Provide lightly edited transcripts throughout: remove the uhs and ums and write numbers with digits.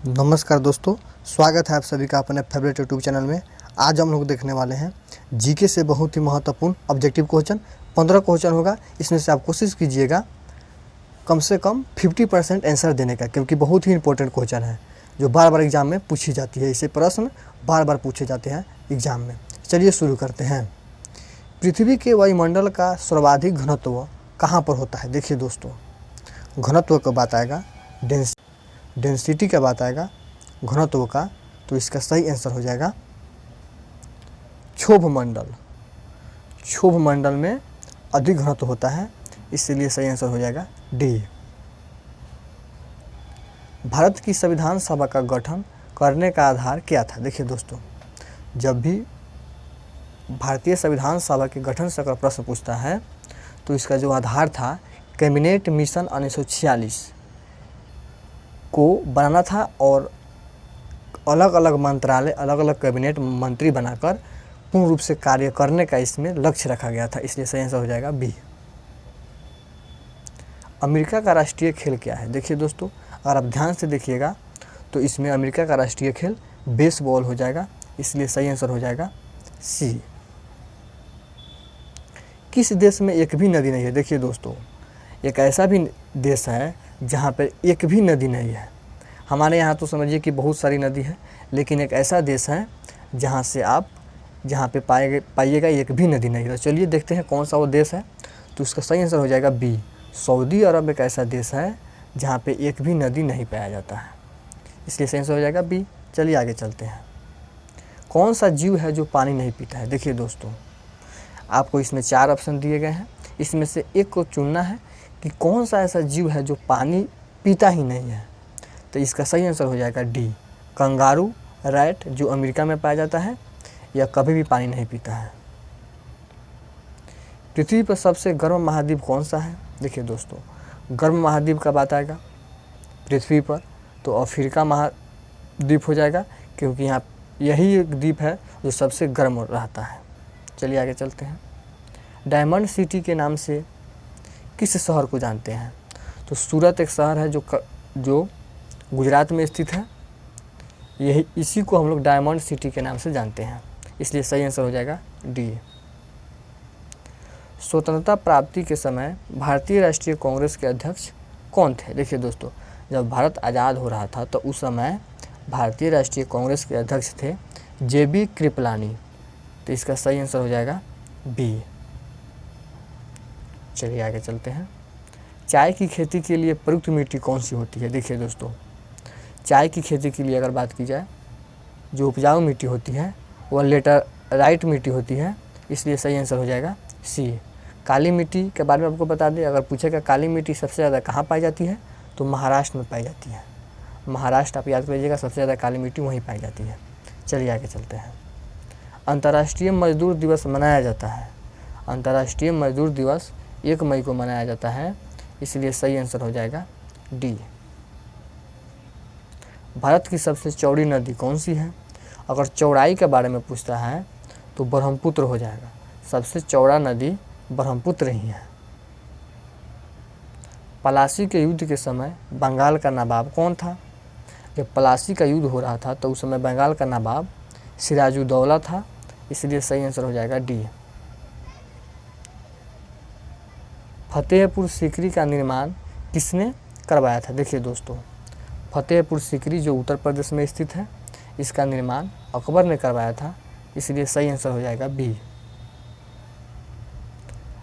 नमस्कार दोस्तों, स्वागत है आप सभी का अपने फेवरेट यूट्यूब चैनल में। आज हम लोग देखने वाले हैं जीके से बहुत ही महत्वपूर्ण ऑब्जेक्टिव क्वेश्चन। 15 क्वेश्चन होगा, इसमें से आप कोशिश कीजिएगा कम से कम 50% आंसर देने का, क्योंकि बहुत ही इंपॉर्टेंट क्वेश्चन है जो बार बार एग्जाम में पूछी जाती है। इसे प्रश्न बार बार पूछे जाते हैं एग्जाम में। चलिए शुरू करते हैं। पृथ्वी के वायुमंडल का सर्वाधिक घनत्व कहाँ पर होता है? देखिए दोस्तों, घनत्व का बात आएगा, डेंसिटी का बात आएगा घनत्व का, तो इसका सही आंसर हो जाएगा क्षोभ मंडल। क्षोभ मंडल में अधिक घनत्व होता है, इसलिए सही आंसर हो जाएगा डी। भारत की संविधान सभा का गठन करने का आधार क्या था? देखिए दोस्तों, जब भी भारतीय संविधान सभा के गठन से अगर प्रश्न पूछता है तो इसका जो आधार था कैबिनेट मिशन 1946 को बनाना था, और अलग अलग मंत्रालय, अलग अलग कैबिनेट मंत्री बनाकर पूर्ण रूप से कार्य करने का इसमें लक्ष्य रखा गया था, इसलिए सही आंसर हो जाएगा बी। अमेरिका का राष्ट्रीय खेल क्या है? देखिए दोस्तों, अगर आप ध्यान से देखिएगा तो इसमें अमेरिका का राष्ट्रीय खेल बेसबॉल हो जाएगा, इसलिए सही आंसर हो जाएगा सी। किस देश में एक भी नदी नहीं है? देखिए दोस्तों, एक ऐसा भी देश है जहाँ पर एक भी नदी नहीं है। हमारे यहाँ तो समझिए कि बहुत सारी नदी है, लेकिन एक ऐसा देश है जहाँ पे पाइएगा एक भी नदी नहीं है। तो चलिए देखते हैं कौन सा वो देश है, तो उसका सही आंसर हो जाएगा बी। सऊदी अरब एक ऐसा देश है जहाँ पे एक भी नदी नहीं पाया जाता है, इसलिए सही आंसर हो जाएगा बी। चलिए आगे चलते हैं। कौन सा जीव है जो पानी नहीं पीता है? देखिए दोस्तों, आपको इसमें 4 ऑप्शन दिए गए हैं, इसमें से एक को चुनना है कि कौन सा ऐसा जीव है जो पानी पीता ही नहीं है। तो इसका सही आंसर हो जाएगा डी, कंगारू रैट, जो अमेरिका में पाया जाता है, या कभी भी पानी नहीं पीता है। पृथ्वी पर सबसे गर्म महाद्वीप कौन सा है? देखिए दोस्तों, गर्म महाद्वीप का बात आएगा पृथ्वी पर तो अफ्रीका महाद्वीप हो जाएगा, क्योंकि यहाँ यही एक द्वीप है जो सबसे गर्म रहता है। चलिए आगे चलते हैं। डायमंड सिटी के नाम से किस शहर को जानते हैं? तो सूरत एक शहर है जो गुजरात में स्थित है, इसी को हम लोग डायमंड सिटी के नाम से जानते हैं, इसलिए सही आंसर हो जाएगा डी। स्वतंत्रता प्राप्ति के समय भारतीय राष्ट्रीय कांग्रेस के अध्यक्ष कौन थे? देखिए दोस्तों, जब भारत आज़ाद हो रहा था तो उस समय भारतीय राष्ट्रीय कांग्रेस के अध्यक्ष थे JB कृपलानी, तो इसका सही आंसर हो जाएगा बी। चलिए आगे चलते हैं। चाय की खेती के लिए प्रयुक्त मिट्टी कौन सी होती है? देखिए दोस्तों, चाय की खेती के लिए अगर बात की जाए, जो उपजाऊ मिट्टी होती है वह लेटराइट मिट्टी होती है, इसलिए सही आंसर हो जाएगा सी। काली मिट्टी के बारे में आपको बता दें, अगर पूछेगा काली मिट्टी सबसे ज़्यादा कहाँ पाई जाती है, तो महाराष्ट्र में पाई जाती है। महाराष्ट्र आप याद कर लीजिएगा, सबसे ज़्यादा काली मिट्टी वहीं पाई जाती है। चलिए आगे चलते हैं। अंतर्राष्ट्रीय मजदूर दिवस मनाया जाता है। अंतर्राष्ट्रीय मजदूर दिवस 1 मई को मनाया जाता है, इसलिए सही आंसर हो जाएगा डी। भारत की सबसे चौड़ी नदी कौन सी है? अगर चौड़ाई के बारे में पूछता है तो ब्रह्मपुत्र हो जाएगा। सबसे चौड़ा नदी ब्रह्मपुत्र ही है। पलासी के युद्ध के समय बंगाल का नवाब कौन था? जब पलासी का युद्ध हो रहा था तो उस समय बंगाल का नवाब सिराजुद्दौला था, इसलिए सही आंसर हो जाएगा डी। फतेहपुर सीकरी का निर्माण किसने करवाया था? देखिए दोस्तों, फतेहपुर सीकरी जो उत्तर प्रदेश में स्थित है, इसका निर्माण अकबर ने करवाया था, इसलिए सही आंसर हो जाएगा बी।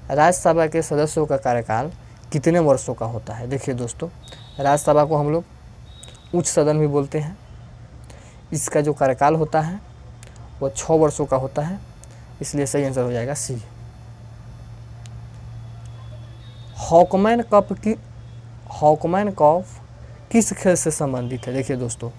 राज्यसभा के सदस्यों का कार्यकाल कितने वर्षों का होता है? देखिए दोस्तों, राज्यसभा को हम लोग उच्च सदन भी बोलते हैं। इसका जो कार्यकाल होता है वह 6 वर्षों का होता है, इसलिए सही आंसर हो जाएगा सी। हॉकमैन कप किस खेल से संबंधित है? देखिए दोस्तों,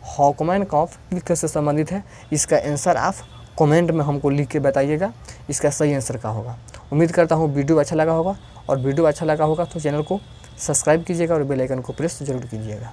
हॉकमैन कप किस खेल से संबंधित है, इसका आंसर आप कमेंट में हमको लिख के बताइएगा, इसका सही आंसर क्या होगा। उम्मीद करता हूँ वीडियो अच्छा लगा होगा, और वीडियो अच्छा लगा होगा तो चैनल को सब्सक्राइब कीजिएगा और बेल आइकन को प्रेस जरूर कीजिएगा।